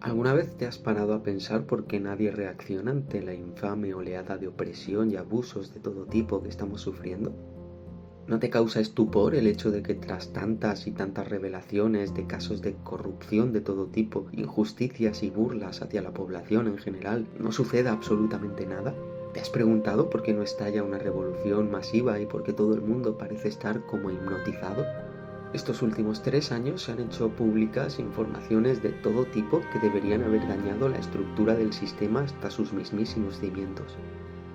¿Alguna vez te has parado a pensar por qué nadie reacciona ante la infame oleada de opresión y abusos de todo tipo que estamos sufriendo? ¿No te causa estupor el hecho de que tras tantas y tantas revelaciones de casos de corrupción de todo tipo, injusticias y burlas hacia la población en general, no suceda absolutamente nada? ¿Te has preguntado por qué no estalla una revolución masiva y por qué todo el mundo parece estar como hipnotizado? Estos últimos 3 años se han hecho públicas informaciones de todo tipo que deberían haber dañado la estructura del sistema hasta sus mismísimos cimientos.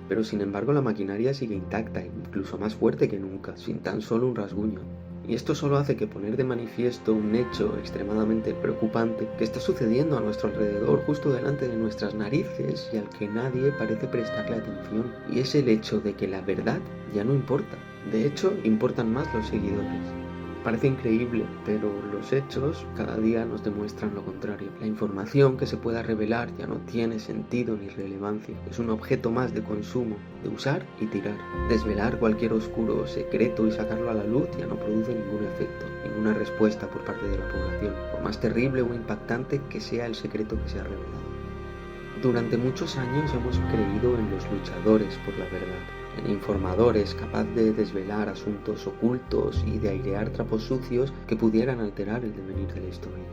Pero sin embargo la maquinaria sigue intacta, incluso más fuerte que nunca, sin tan solo un rasguño. Y esto solo hace que poner de manifiesto un hecho extremadamente preocupante que está sucediendo a nuestro alrededor, justo delante de nuestras narices y al que nadie parece prestarle atención. Y es el hecho de que la verdad ya no importa. De hecho, importan más los seguidores. Parece increíble, pero los hechos cada día nos demuestran lo contrario. La información que se pueda revelar ya no tiene sentido ni relevancia. Es un objeto más de consumo, de usar y tirar. Desvelar cualquier oscuro secreto y sacarlo a la luz ya no produce ningún efecto, ninguna respuesta por parte de la población, por más terrible o impactante que sea el secreto que se ha revelado. Durante muchos años hemos creído en los luchadores por la verdad, en informadores capaces de desvelar asuntos ocultos y de airear trapos sucios que pudieran alterar el devenir de la historia.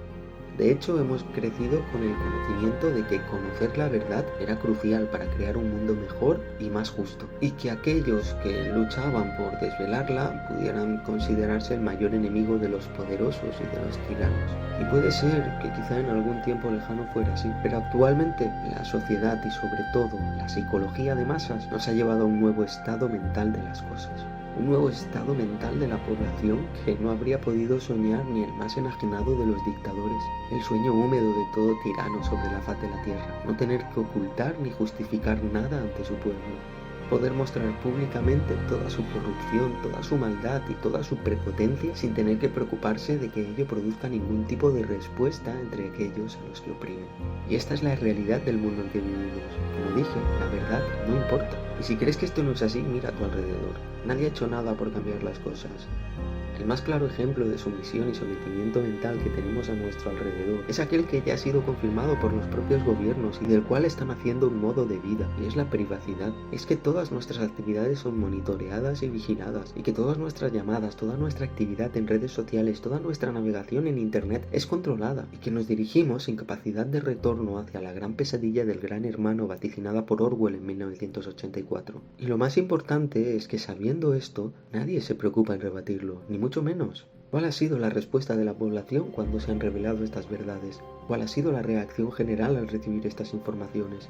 De hecho, hemos crecido con el conocimiento de que conocer la verdad era crucial para crear un mundo mejor y más justo, y que aquellos que luchaban por desvelarla pudieran considerarse el mayor enemigo de los poderosos y de los tiranos. Y puede ser que quizá en algún tiempo lejano fuera así, pero actualmente la sociedad y sobre todo la psicología de masas nos ha llevado a un nuevo estado mental de las cosas. Un nuevo estado mental de la población que no habría podido soñar ni el más enajenado de los dictadores. El sueño húmedo de todo tirano sobre la faz de la tierra. No tener que ocultar ni justificar nada ante su pueblo. Poder mostrar públicamente toda su corrupción, toda su maldad y toda su prepotencia sin tener que preocuparse de que ello produzca ningún tipo de respuesta entre aquellos a los que oprimen. Y esta es la realidad del mundo en que vivimos. Como dije, la verdad no importa. Y si crees que esto no es así, mira a tu alrededor. Nadie ha hecho nada por cambiar las cosas. El más claro ejemplo de sumisión y sometimiento mental que tenemos a nuestro alrededor es aquel que ya ha sido confirmado por los propios gobiernos y del cual están haciendo un modo de vida, y es la privacidad. Es que todas nuestras actividades son monitoreadas y vigiladas, y que todas nuestras llamadas, toda nuestra actividad en redes sociales, toda nuestra navegación en internet es controlada, y que nos dirigimos sin capacidad de retorno hacia la gran pesadilla del gran hermano vaticinada por Orwell en 1984. Y lo más importante es que sabiendo esto, nadie se preocupa en rebatirlo, ni mucho menos. ¿Cuál ha sido la respuesta de la población cuando se han revelado estas verdades? ¿Cuál ha sido la reacción general al recibir estas informaciones?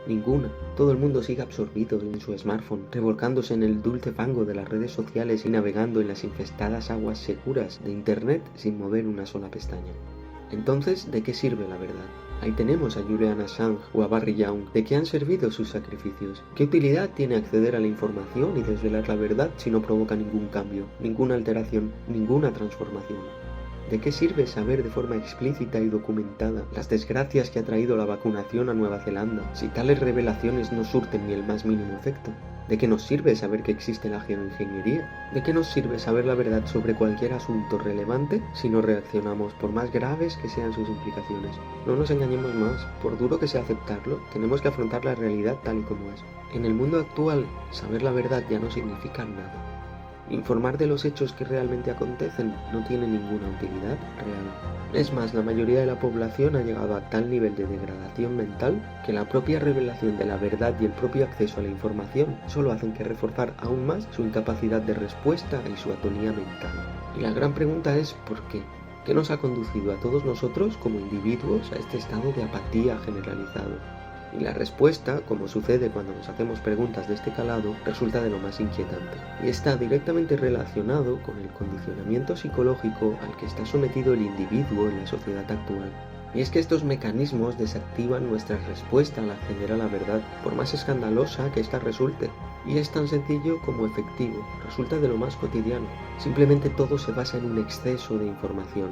Ninguna. Todo el mundo sigue absorbido en su smartphone, revolcándose en el dulce fango de las redes sociales y navegando en las infestadas aguas seguras de internet sin mover una sola pestaña. Entonces, ¿de qué sirve la verdad? Ahí tenemos a Julian Assange o a Barry Young. ¿De qué han servido sus sacrificios? ¿Qué utilidad tiene acceder a la información y desvelar la verdad si no provoca ningún cambio, ninguna alteración, ninguna transformación? ¿De qué sirve saber de forma explícita y documentada las desgracias que ha traído la vacunación a Nueva Zelanda si tales revelaciones no surten ni el más mínimo efecto? ¿De qué nos sirve saber que existe la geoingeniería? ¿De qué nos sirve saber la verdad sobre cualquier asunto relevante si no reaccionamos, por más graves que sean sus implicaciones? No nos engañemos más, por duro que sea aceptarlo, tenemos que afrontar la realidad tal y como es. En el mundo actual, saber la verdad ya no significa nada. Informar de los hechos que realmente acontecen no tiene ninguna utilidad real. Es más, la mayoría de la población ha llegado a tal nivel de degradación mental que la propia revelación de la verdad y el propio acceso a la información solo hacen que reforzar aún más su incapacidad de respuesta y su atonía mental. Y la gran pregunta es ¿por qué? ¿Qué nos ha conducido a todos nosotros como individuos a este estado de apatía generalizado? Y la respuesta, como sucede cuando nos hacemos preguntas de este calado, resulta de lo más inquietante. Y está directamente relacionado con el condicionamiento psicológico al que está sometido el individuo en la sociedad actual. Y es que estos mecanismos desactivan nuestra respuesta al acceder a la verdad, por más escandalosa que ésta resulte. Y es tan sencillo como efectivo, resulta de lo más cotidiano. Simplemente todo se basa en un exceso de información.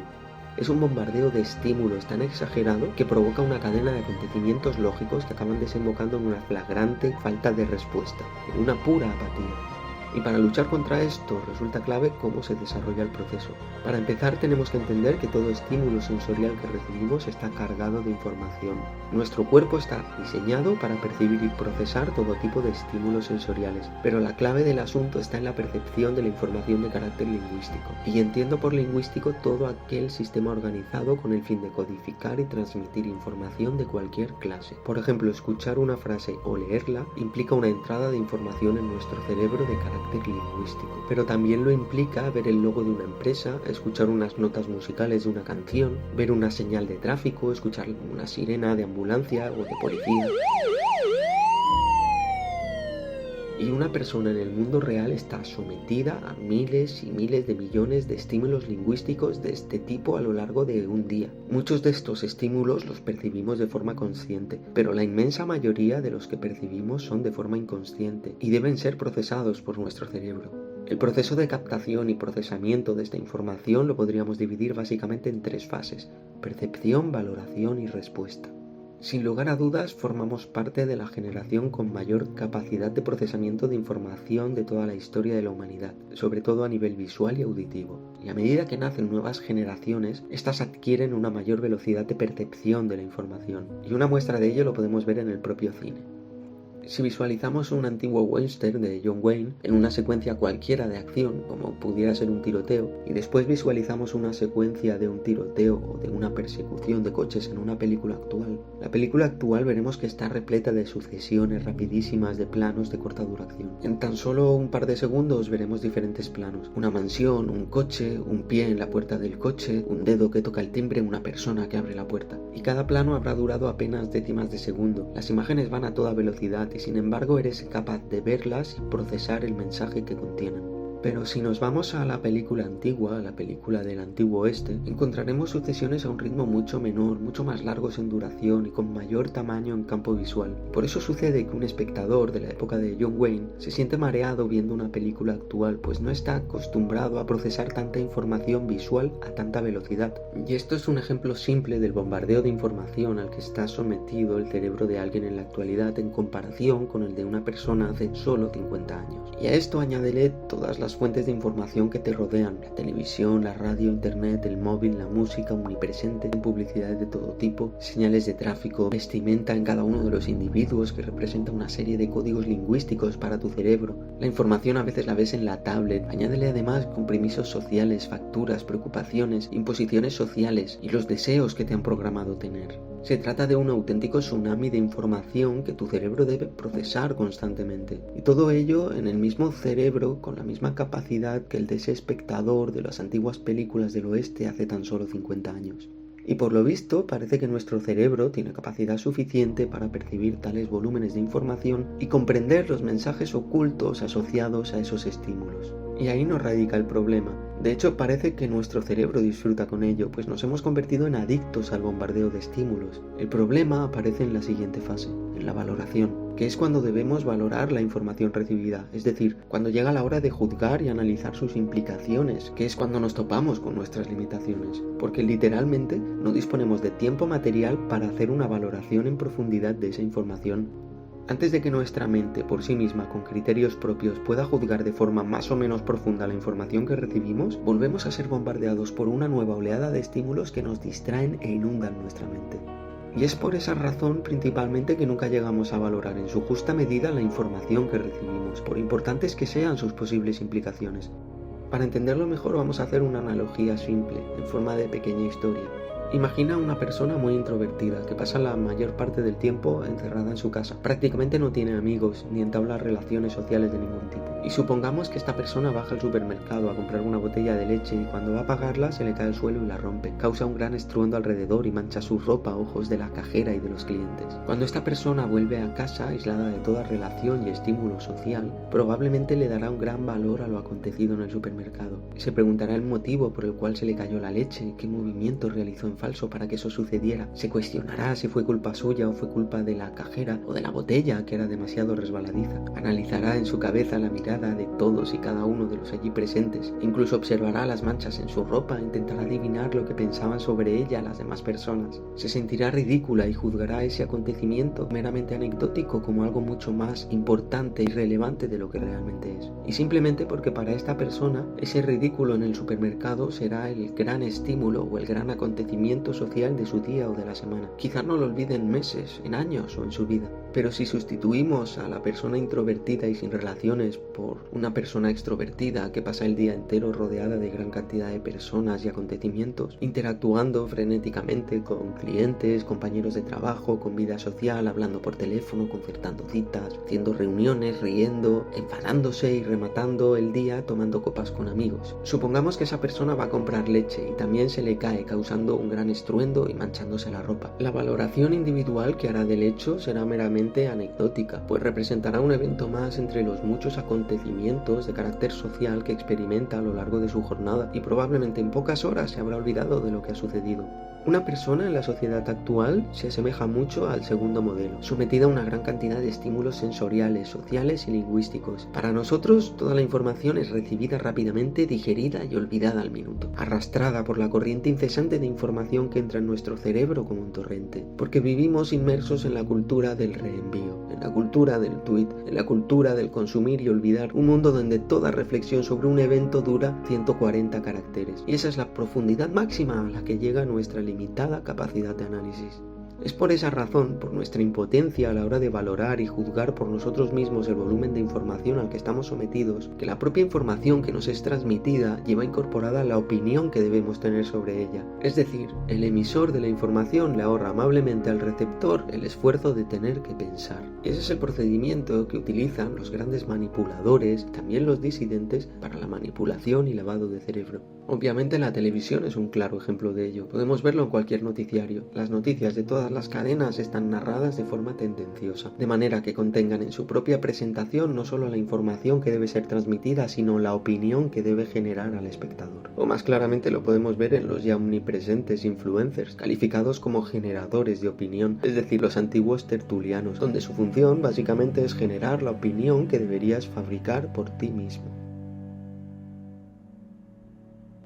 Es un bombardeo de estímulos tan exagerado que provoca una cadena de acontecimientos lógicos que acaban desembocando en una flagrante falta de respuesta, en una pura apatía. Y para luchar contra esto resulta clave cómo se desarrolla el proceso. Para empezar tenemos que entender que todo estímulo sensorial que recibimos está cargado de información. Nuestro cuerpo está diseñado para percibir y procesar todo tipo de estímulos sensoriales, pero la clave del asunto está en la percepción de la información de carácter lingüístico. Y entiendo por lingüístico todo aquel sistema organizado con el fin de codificar y transmitir información de cualquier clase. Por ejemplo, escuchar una frase o leerla implica una entrada de información en nuestro cerebro de carácter lingüístico, pero también lo implica ver el logo de una empresa, escuchar unas notas musicales de una canción, ver una señal de tráfico, escuchar una sirena de ambulancia o de policía. Y una persona en el mundo real está sometida a miles y miles de millones de estímulos lingüísticos de este tipo a lo largo de un día. Muchos de estos estímulos los percibimos de forma consciente, pero la inmensa mayoría de los que percibimos son de forma inconsciente y deben ser procesados por nuestro cerebro. El proceso de captación y procesamiento de esta información lo podríamos dividir básicamente en 3 fases: percepción, valoración y respuesta. Sin lugar a dudas, formamos parte de la generación con mayor capacidad de procesamiento de información de toda la historia de la humanidad, sobre todo a nivel visual y auditivo. Y a medida que nacen nuevas generaciones, estas adquieren una mayor velocidad de percepción de la información. Y una muestra de ello lo podemos ver en el propio cine. Si visualizamos un antiguo western de John Wayne en una secuencia cualquiera de acción, como pudiera ser un tiroteo, y después visualizamos una secuencia de un tiroteo o de una persecución de coches en una película actual, la película actual veremos que está repleta de sucesiones rapidísimas de planos de corta duración. En tan solo un par de segundos veremos diferentes planos: una mansión, un coche, un pie en la puerta del coche, un dedo que toca el timbre, una persona que abre la puerta. Y cada plano habrá durado apenas décimas de segundo. Las imágenes van a toda velocidad y sin embargo eres capaz de verlas y procesar el mensaje que contienen. Pero si nos vamos a la película antigua, a la película del antiguo oeste, encontraremos sucesiones a un ritmo mucho menor, mucho más largos en duración y con mayor tamaño en campo visual. Por eso sucede que un espectador de la época de John Wayne se siente mareado viendo una película actual, pues no está acostumbrado a procesar tanta información visual a tanta velocidad. Y esto es un ejemplo simple del bombardeo de información al que está sometido el cerebro de alguien en la actualidad en comparación con el de una persona hace solo 50 años. Y a esto añádele todas las fuentes de información que te rodean: la televisión, la radio, internet, el móvil, la música omnipresente, publicidades de todo tipo, señales de tráfico, vestimenta en cada uno de los individuos que representa una serie de códigos lingüísticos para tu cerebro. La información a veces la ves en la tablet. Añádele además compromisos sociales, facturas, preocupaciones, imposiciones sociales y los deseos que te han programado tener. Se trata de un auténtico tsunami de información que tu cerebro debe procesar constantemente. Y todo ello en el mismo cerebro, con la misma capacidad que el de ese espectador de las antiguas películas del oeste hace tan solo 50 años. Y por lo visto parece que nuestro cerebro tiene capacidad suficiente para percibir tales volúmenes de información y comprender los mensajes ocultos asociados a esos estímulos. Y ahí no radica el problema. De hecho, parece que nuestro cerebro disfruta con ello, pues nos hemos convertido en adictos al bombardeo de estímulos. El problema aparece en la siguiente fase, en la valoración, que es cuando debemos valorar la información recibida, es decir, cuando llega la hora de juzgar y analizar sus implicaciones, que es cuando nos topamos con nuestras limitaciones, porque literalmente no disponemos de tiempo material para hacer una valoración en profundidad de esa información. Antes de que nuestra mente por sí misma, con criterios propios, pueda juzgar de forma más o menos profunda la información que recibimos, volvemos a ser bombardeados por una nueva oleada de estímulos que nos distraen e inundan nuestra mente. Y es por esa razón principalmente que nunca llegamos a valorar en su justa medida la información que recibimos, por importantes que sean sus posibles implicaciones. Para entenderlo mejor vamos a hacer una analogía simple, en forma de pequeña historia. Imagina una persona muy introvertida que pasa la mayor parte del tiempo encerrada en su casa. Prácticamente no tiene amigos ni entabla relaciones sociales de ningún tipo. Y supongamos que esta persona baja al supermercado a comprar una botella de leche y cuando va a pagarla se le cae al suelo y la rompe. Causa un gran estruendo alrededor y mancha su ropa a ojos de la cajera y de los clientes. Cuando esta persona vuelve a casa aislada de toda relación y estímulo social, probablemente le dará un gran valor a lo acontecido en el supermercado. Se preguntará el motivo por el cual se le cayó la leche, qué movimiento realizó en falso para que eso sucediera. Se cuestionará si fue culpa suya o fue culpa de la cajera o de la botella que era demasiado resbaladiza. Analizará en su cabeza la mirada de todos y cada uno de los allí presentes. Incluso observará las manchas en su ropa e intentará adivinar lo que pensaban sobre ella las demás personas. Se sentirá ridícula y juzgará ese acontecimiento meramente anecdótico como algo mucho más importante y relevante de lo que realmente es. Y simplemente porque para esta persona ese ridículo en el supermercado será el gran estímulo o el gran acontecimiento social de su día o de la semana. Quizá no lo olvide en meses, en años o en su vida. Pero si sustituimos a la persona introvertida y sin relaciones por una persona extrovertida que pasa el día entero rodeada de gran cantidad de personas y acontecimientos, interactuando frenéticamente con clientes, compañeros de trabajo, con vida social, hablando por teléfono, concertando citas, haciendo reuniones, riendo, enfadándose y rematando el día tomando copas con amigos. Supongamos que esa persona va a comprar leche y también se le cae, causando un gran estruendo y manchándose la ropa. La valoración individual que hará del hecho será meramente anecdótica, pues representará un evento más entre los muchos acontecimientos de carácter social que experimenta a lo largo de su jornada, y probablemente en pocas horas se habrá olvidado de lo que ha sucedido. Una persona en la sociedad actual se asemeja mucho al segundo modelo, sometida a una gran cantidad de estímulos sensoriales, sociales y lingüísticos. Para nosotros, toda la información es recibida rápidamente, digerida y olvidada al minuto, arrastrada por la corriente incesante de información que entra en nuestro cerebro como un torrente, porque vivimos inmersos en la cultura del reenvío, en la cultura del tuit, en la cultura del consumir y olvidar, un mundo donde toda reflexión sobre un evento dura 140 caracteres, y esa es la profundidad máxima a la que llega nuestra limitada capacidad de análisis. Es por esa razón, por nuestra impotencia a la hora de valorar y juzgar por nosotros mismos el volumen de información al que estamos sometidos, que la propia información que nos es transmitida lleva incorporada la opinión que debemos tener sobre ella. Es decir, el emisor de la información le ahorra amablemente al receptor el esfuerzo de tener que pensar. Y ese es el procedimiento que utilizan los grandes manipuladores, también los disidentes, para la manipulación y lavado de cerebro. Obviamente la televisión es un claro ejemplo de ello. Podemos verlo en cualquier noticiario. Las noticias de todas las cadenas están narradas de forma tendenciosa, de manera que contengan en su propia presentación no solo la información que debe ser transmitida, sino la opinión que debe generar al espectador. O más claramente lo podemos ver en los ya omnipresentes influencers, calificados como generadores de opinión, es decir, los antiguos tertulianos, donde su función básicamente es generar la opinión que deberías fabricar por ti mismo.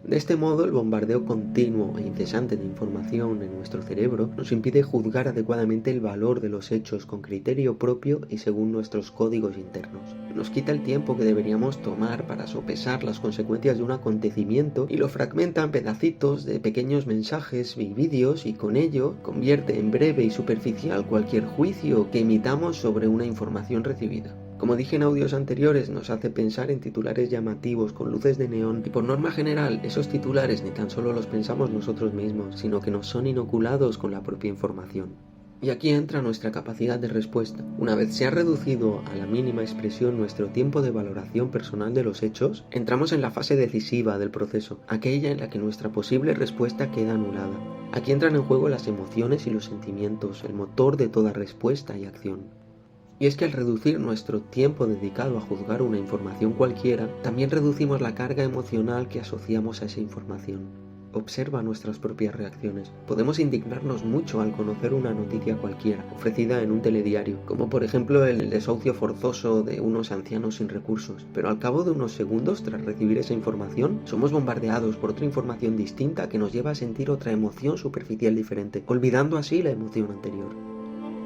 De este modo, el bombardeo continuo e incesante de información en nuestro cerebro nos impide juzgar adecuadamente el valor de los hechos con criterio propio y según nuestros códigos internos. Nos quita el tiempo que deberíamos tomar para sopesar las consecuencias de un acontecimiento y lo fragmenta en pedacitos de pequeños mensajes y vídeos, y con ello convierte en breve y superficial cualquier juicio que emitamos sobre una información recibida. Como dije en audios anteriores, nos hace pensar en titulares llamativos con luces de neón, y por norma general esos titulares ni tan solo los pensamos nosotros mismos, sino que nos son inoculados con la propia información. Y aquí entra nuestra capacidad de respuesta. Una vez se ha reducido a la mínima expresión nuestro tiempo de valoración personal de los hechos, entramos en la fase decisiva del proceso, aquella en la que nuestra posible respuesta queda anulada. Aquí entran en juego las emociones y los sentimientos, el motor de toda respuesta y acción. Y es que al reducir nuestro tiempo dedicado a juzgar una información cualquiera, también reducimos la carga emocional que asociamos a esa información. Observa nuestras propias reacciones. Podemos indignarnos mucho al conocer una noticia cualquiera, ofrecida en un telediario, como por ejemplo el desahucio forzoso de unos ancianos sin recursos. Pero al cabo de unos segundos, tras recibir esa información, somos bombardeados por otra información distinta que nos lleva a sentir otra emoción superficial diferente, olvidando así la emoción anterior.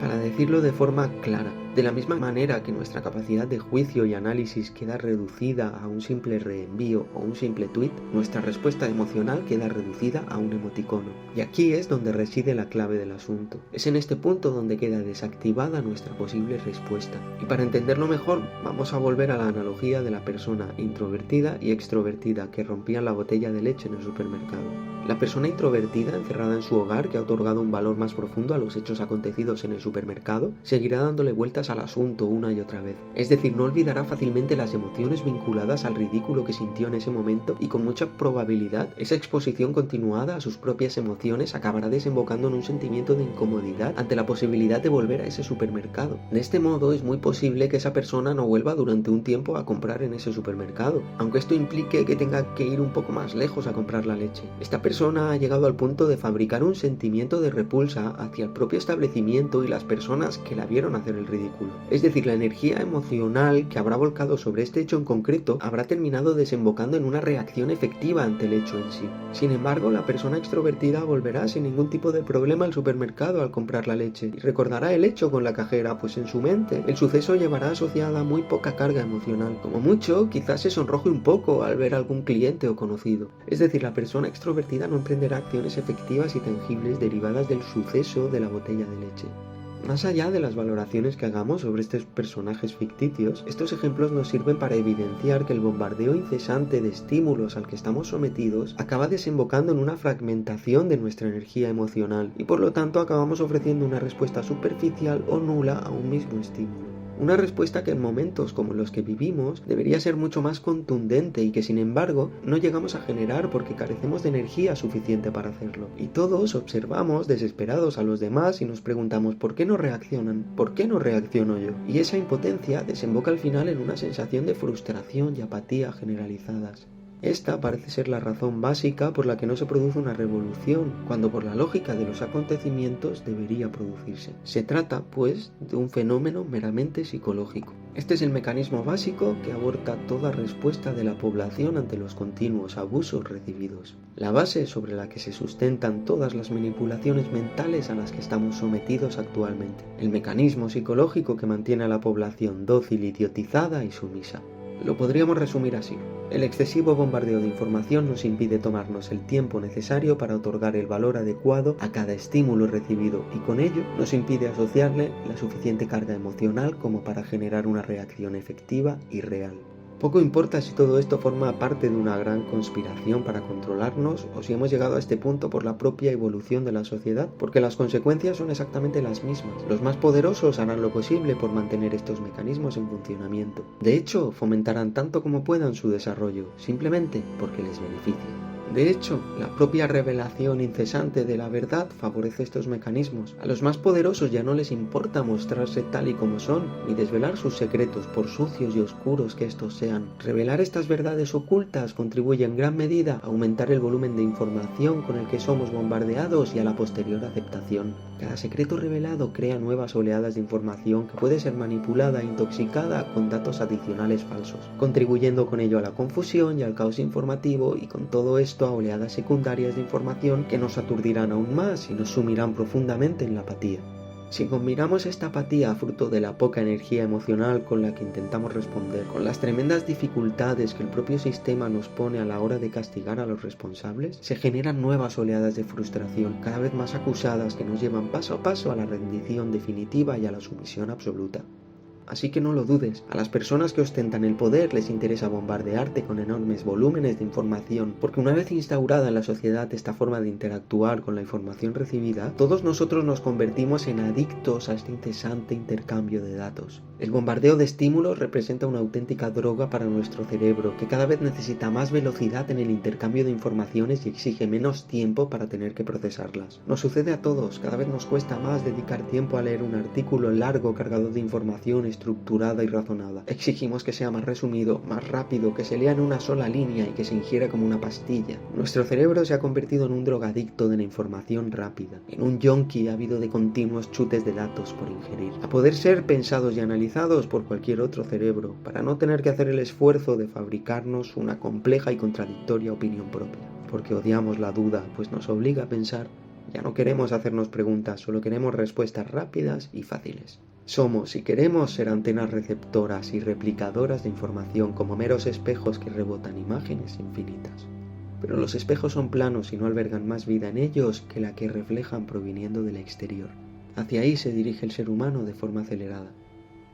Para decirlo de forma clara, de la misma manera que nuestra capacidad de juicio y análisis queda reducida a un simple reenvío o un simple tuit, nuestra respuesta emocional queda reducida a un emoticono. Y aquí es donde reside la clave del asunto. Es en este punto donde queda desactivada nuestra posible respuesta. Y para entenderlo mejor, vamos a volver a la analogía de la persona introvertida y extrovertida que rompían la botella de leche en el supermercado. La persona introvertida, encerrada en su hogar, que ha otorgado un valor más profundo a los hechos acontecidos en el supermercado, seguirá dándole vueltas vueltas al asunto una y otra vez. Es decir, no olvidará fácilmente las emociones vinculadas al ridículo que sintió en ese momento y con mucha probabilidad esa exposición continuada a sus propias emociones acabará desembocando en un sentimiento de incomodidad ante la posibilidad de volver a ese supermercado. De este modo es muy posible que esa persona no vuelva durante un tiempo a comprar en ese supermercado, aunque esto implique que tenga que ir un poco más lejos a comprar la leche. Esta persona ha llegado al punto de fabricar un sentimiento de repulsa hacia el propio establecimiento y las personas que la vieron hacer el ridículo. Es decir, la energía emocional que habrá volcado sobre este hecho en concreto habrá terminado desembocando en una reacción efectiva ante el hecho en sí. Sin embargo, la persona extrovertida volverá sin ningún tipo de problema al supermercado al comprar la leche y recordará el hecho con la cajera, pues en su mente el suceso llevará asociada muy poca carga emocional. Como mucho, quizás se sonroje un poco al ver a algún cliente o conocido. Es decir, la persona extrovertida no emprenderá acciones efectivas y tangibles derivadas del suceso de la botella de leche. Más allá de las valoraciones que hagamos sobre estos personajes ficticios, estos ejemplos nos sirven para evidenciar que el bombardeo incesante de estímulos al que estamos sometidos acaba desembocando en una fragmentación de nuestra energía emocional y por lo tanto acabamos ofreciendo una respuesta superficial o nula a un mismo estímulo. Una respuesta que en momentos como los que vivimos debería ser mucho más contundente y que sin embargo no llegamos a generar porque carecemos de energía suficiente para hacerlo. Y todos observamos desesperados a los demás y nos preguntamos ¿por qué no reaccionan? ¿Por qué no reacciono yo? Y esa impotencia desemboca al final en una sensación de frustración y apatía generalizadas. Esta parece ser la razón básica por la que no se produce una revolución, cuando por la lógica de los acontecimientos debería producirse. Se trata, pues, de un fenómeno meramente psicológico. Este es el mecanismo básico que aborta toda respuesta de la población ante los continuos abusos recibidos. La base sobre la que se sustentan todas las manipulaciones mentales a las que estamos sometidos actualmente. El mecanismo psicológico que mantiene a la población dócil, idiotizada y sumisa. Lo podríamos resumir así. El excesivo bombardeo de información nos impide tomarnos el tiempo necesario para otorgar el valor adecuado a cada estímulo recibido y con ello nos impide asociarle la suficiente carga emocional como para generar una reacción efectiva y real. Poco importa si todo esto forma parte de una gran conspiración para controlarnos o si hemos llegado a este punto por la propia evolución de la sociedad, porque las consecuencias son exactamente las mismas. Los más poderosos harán lo posible por mantener estos mecanismos en funcionamiento. De hecho, fomentarán tanto como puedan su desarrollo, simplemente porque les beneficia. De hecho, la propia revelación incesante de la verdad favorece estos mecanismos. A los más poderosos ya no les importa mostrarse tal y como son, ni desvelar sus secretos, por sucios y oscuros que estos sean. Revelar estas verdades ocultas contribuye en gran medida a aumentar el volumen de información con el que somos bombardeados y a la posterior aceptación. Cada secreto revelado crea nuevas oleadas de información que puede ser manipulada e intoxicada con datos adicionales falsos, contribuyendo con ello a la confusión y al caos informativo y con todo esto a oleadas secundarias de información que nos aturdirán aún más y nos sumirán profundamente en la apatía. Si combinamos esta apatía fruto de la poca energía emocional con la que intentamos responder, con las tremendas dificultades que el propio sistema nos pone a la hora de castigar a los responsables, se generan nuevas oleadas de frustración, cada vez más acusadas que nos llevan paso a paso a la rendición definitiva y a la sumisión absoluta. Así que no lo dudes, a las personas que ostentan el poder les interesa bombardearte con enormes volúmenes de información, porque una vez instaurada en la sociedad esta forma de interactuar con la información recibida, todos nosotros nos convertimos en adictos a este incesante intercambio de datos. El bombardeo de estímulos representa una auténtica droga para nuestro cerebro, que cada vez necesita más velocidad en el intercambio de informaciones y exige menos tiempo para tener que procesarlas. Nos sucede a todos, cada vez nos cuesta más dedicar tiempo a leer un artículo largo cargado de información estructurada y razonada. Exigimos que sea más resumido, más rápido, que se lea en una sola línea y que se ingiera como una pastilla. Nuestro cerebro se ha convertido en un drogadicto de la información rápida, en un yonki ávido de continuos chutes de datos por ingerir, a poder ser pensados y analizados por cualquier otro cerebro, para no tener que hacer el esfuerzo de fabricarnos una compleja y contradictoria opinión propia. Porque odiamos la duda, pues nos obliga a pensar. Ya no queremos hacernos preguntas, solo queremos respuestas rápidas y fáciles. Somos y queremos ser antenas receptoras y replicadoras de información como meros espejos que rebotan imágenes infinitas. Pero los espejos son planos y no albergan más vida en ellos que la que reflejan proviniendo del exterior. Hacia ahí se dirige el ser humano de forma acelerada.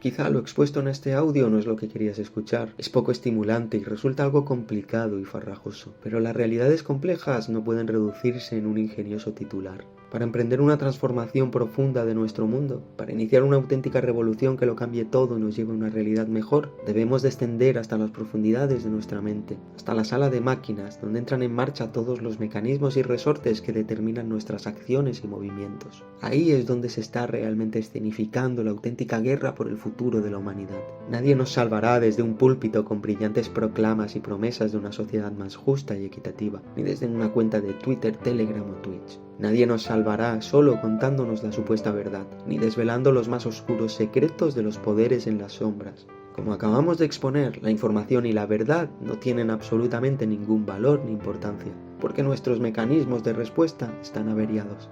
Quizá lo expuesto en este audio no es lo que querías escuchar, es poco estimulante y resulta algo complicado y farragoso, pero las realidades complejas no pueden reducirse en un ingenioso titular. para emprender una transformación profunda de nuestro mundo, para iniciar una auténtica revolución que lo cambie todo y nos lleve a una realidad mejor, debemos descender hasta las profundidades de nuestra mente, hasta la sala de máquinas, donde entran en marcha todos los mecanismos y resortes que determinan nuestras acciones y movimientos. Ahí es donde se está realmente escenificando la auténtica guerra por el futuro de la humanidad. Nadie nos salvará desde un púlpito con brillantes proclamas y promesas de una sociedad más justa y equitativa, ni desde una cuenta de Twitter, Telegram o Twitch. Nadie nos salvará solo contándonos la supuesta verdad, ni desvelando los más oscuros secretos de los poderes en las sombras. Como acabamos de exponer, la información y la verdad no tienen absolutamente ningún valor ni importancia, porque nuestros mecanismos de respuesta están averiados.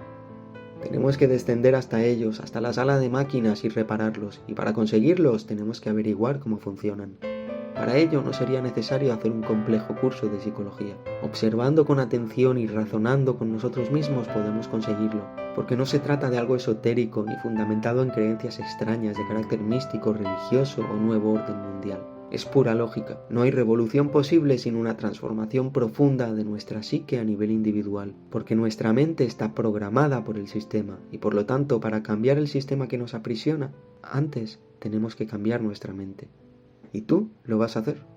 Tenemos que descender hasta ellos, hasta la sala de máquinas y repararlos, y para conseguirlos tenemos que averiguar cómo funcionan. Para ello no sería necesario hacer un complejo curso de psicología. Observando con atención y razonando con nosotros mismos podemos conseguirlo, porque no se trata de algo esotérico ni fundamentado en creencias extrañas de carácter místico, religioso o nuevo orden mundial. Es pura lógica. No hay revolución posible sin una transformación profunda de nuestra psique a nivel individual, porque nuestra mente está programada por el sistema y por lo tanto para cambiar el sistema que nos aprisiona, antes tenemos que cambiar nuestra mente. ¿Y tú lo vas a hacer?